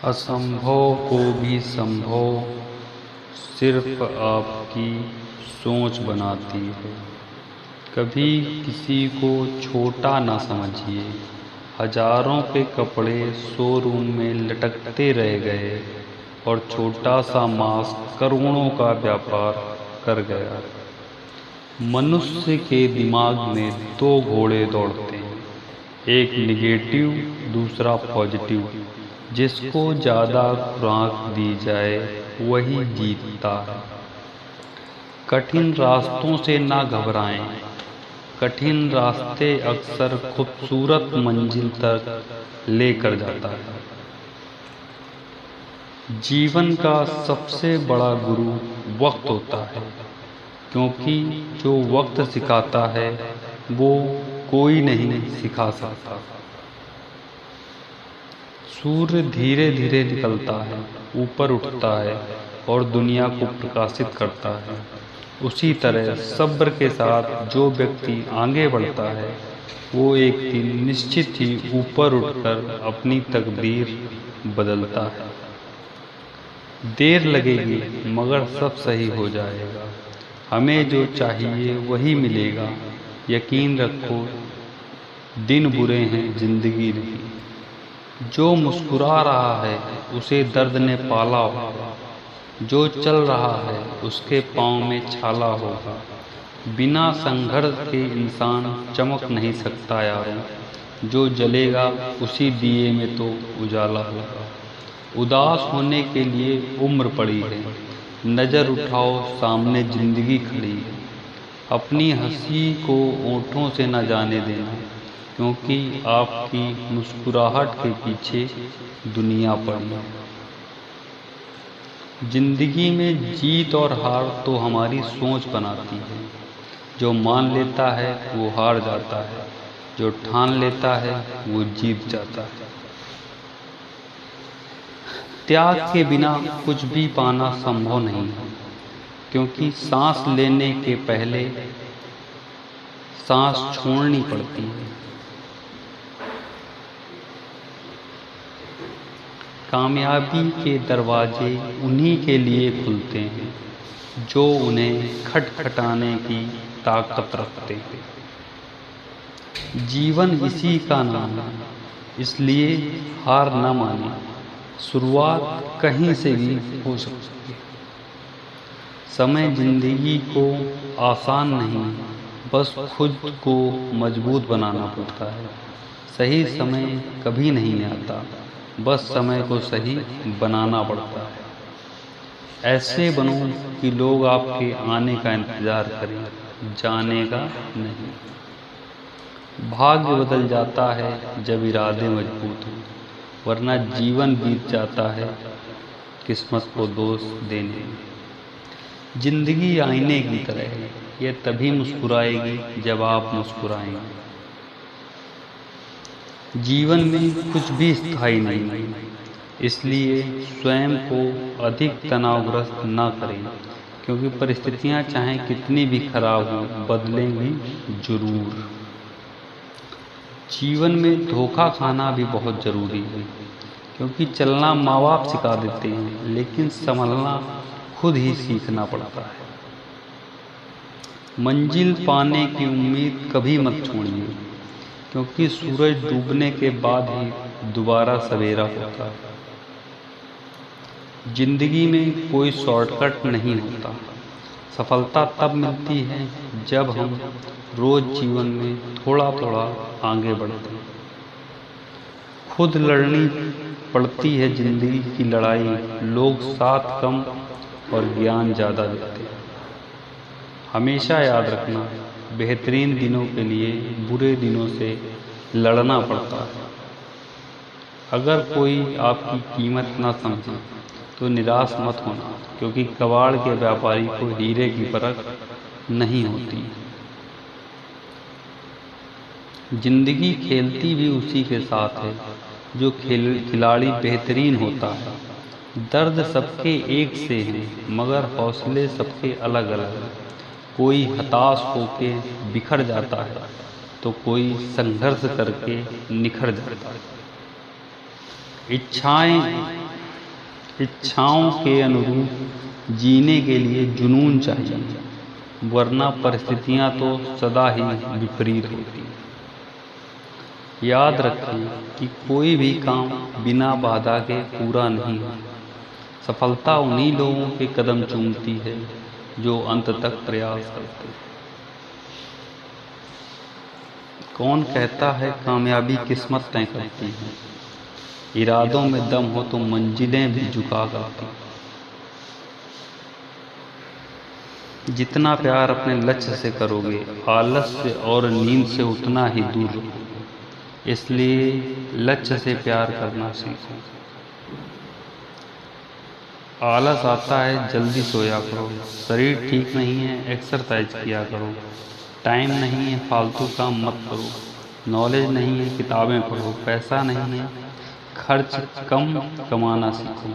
असंभव को भी संभव सिर्फ आपकी सोच बनाती है। कभी किसी को छोटा ना समझिए। हजारों के कपड़े शोरूम में लटकते रह गए और छोटा सा मास्क करोड़ों का व्यापार कर गया। मनुष्य के दिमाग में दो घोड़े दौड़ते हैं, एक निगेटिव, दूसरा पॉजिटिव। जिसको ज़्यादा खुराक दी जाए वही जीतता है। कठिन रास्तों से ना घबराएं। कठिन रास्ते अक्सर खूबसूरत मंजिल तक लेकर जाता है। जीवन का सबसे बड़ा गुरु वक्त होता है, क्योंकि जो वक्त सिखाता है वो कोई नहीं सिखा सकता। सूर्य धीरे धीरे निकलता है, ऊपर उठता है और दुनिया को प्रकाशित करता है। उसी तरह सब्र के साथ जो व्यक्ति आगे बढ़ता है वो एक दिन निश्चित ही ऊपर उठकर अपनी तकदीर बदलता है। देर लगेगी मगर सब सही हो जाएगा। हमें जो चाहिए वही मिलेगा। यकीन रखो, दिन बुरे हैं, जिंदगी नहीं। जो मुस्कुरा रहा है उसे दर्द ने पाला होगा। जो चल रहा है उसके पाँव में छाला होगा। बिना संघर्ष के इंसान चमक नहीं सकता यारों। जो जलेगा उसी दिए में तो उजाला होगा। उदास होने के लिए उम्र पड़ी है। नज़र उठाओ, सामने जिंदगी खड़ी है। अपनी हंसी को ओंठों से न जाने देना, क्योंकि आपकी मुस्कुराहट के पीछे दुनिया पड़ी है। जिंदगी में जीत और हार तो हमारी सोच बनाती है। जो मान लेता है वो हार जाता है, जो ठान लेता है वो जीत जाता है। त्याग के बिना कुछ भी पाना संभव नहीं है, क्योंकि सांस लेने के पहले सांस छोड़नी पड़ती है। कामयाबी के दरवाजे उन्हीं के लिए खुलते हैं जो उन्हें खटखटाने की ताकत रखते हैं। जीवन इसी का नाम है, इसलिए हार न माने। शुरुआत कहीं से भी हो सकती है। समय जिंदगी को आसान नहीं, बस खुद को मजबूत बनाना पड़ता है। सही समय कभी नहीं आता, बस समय को सही बनाना पड़ता है। ऐसे बनो कि लोग आपके आने का इंतजार करें, जाने का नहीं। भाग्य बदल जाता है जब इरादे मजबूत हों, वरना जीवन बीत जाता है किस्मत को दोष देने में। जिंदगी आईने की तरह है, यह तभी मुस्कुराएगी जब आप मुस्कुराएंगे। जीवन में कुछ भी स्थायी नहीं है, इसलिए स्वयं को अधिक तनावग्रस्त ना करें, क्योंकि परिस्थितियां चाहे कितनी भी खराब हो बदलेंगी जरूर। जीवन में धोखा खाना भी बहुत जरूरी है, क्योंकि चलना माँ बाप सिखा देते हैं, लेकिन संभलना खुद ही सीखना पड़ता है। मंजिल पाने की उम्मीद कभी मत छोड़िए, क्योंकि सूरज डूबने के बाद ही दोबारा सवेरा होता है। जिंदगी में कोई शॉर्टकट नहीं होता। सफलता तब मिलती है जब हम रोज जीवन में थोड़ा थोड़ा आगे बढ़ते हैं। खुद लड़नी पड़ती है जिंदगी की लड़ाई। लोग साथ कम और ज्ञान ज़्यादा देते हैं। हमेशा याद रखना, बेहतरीन दिनों के लिए बुरे दिनों से लड़ना पड़ता है। अगर कोई आपकी कीमत ना समझे तो निराश मत होना, क्योंकि कबाड़ के व्यापारी को हीरे की परख नहीं होती। जिंदगी खेलती भी उसी के साथ है जो खिलाड़ी बेहतरीन होता है। दर्द सबके एक से है, मगर हौसले सबके अलग अलग हैं। कोई हताश होके बिखर जाता है तो कोई संघर्ष करके निखर जाता है। इच्छाएं इच्छाओं के अनुरूप जीने के लिए जुनून चाहिए, वरना परिस्थितियां तो सदा ही विपरीत होती हैं। याद रखें कि कोई भी काम बिना बाधा के पूरा नहीं होता। सफलता उन्हीं लोगों के कदम चूमती है जो अंत तक प्रयास करते हैं। कौन कहता है कामयाबी किस्मत तय करती है? इरादों में दम हो तो मंजिलें भी झुका करती। जितना प्यार अपने लक्ष्य से करोगे, आलस्य और नींद से उतना ही दूर रहोगे। इसलिए लक्ष्य से प्यार करना सीखो। आलस आता है, जल्दी सोया करो। शरीर ठीक नहीं है, एक्सरसाइज किया करो। टाइम नहीं है, फालतू काम मत करो। नॉलेज नहीं है, किताबें पढ़ो। पैसा नहीं है, खर्च कम कमाना सीखो।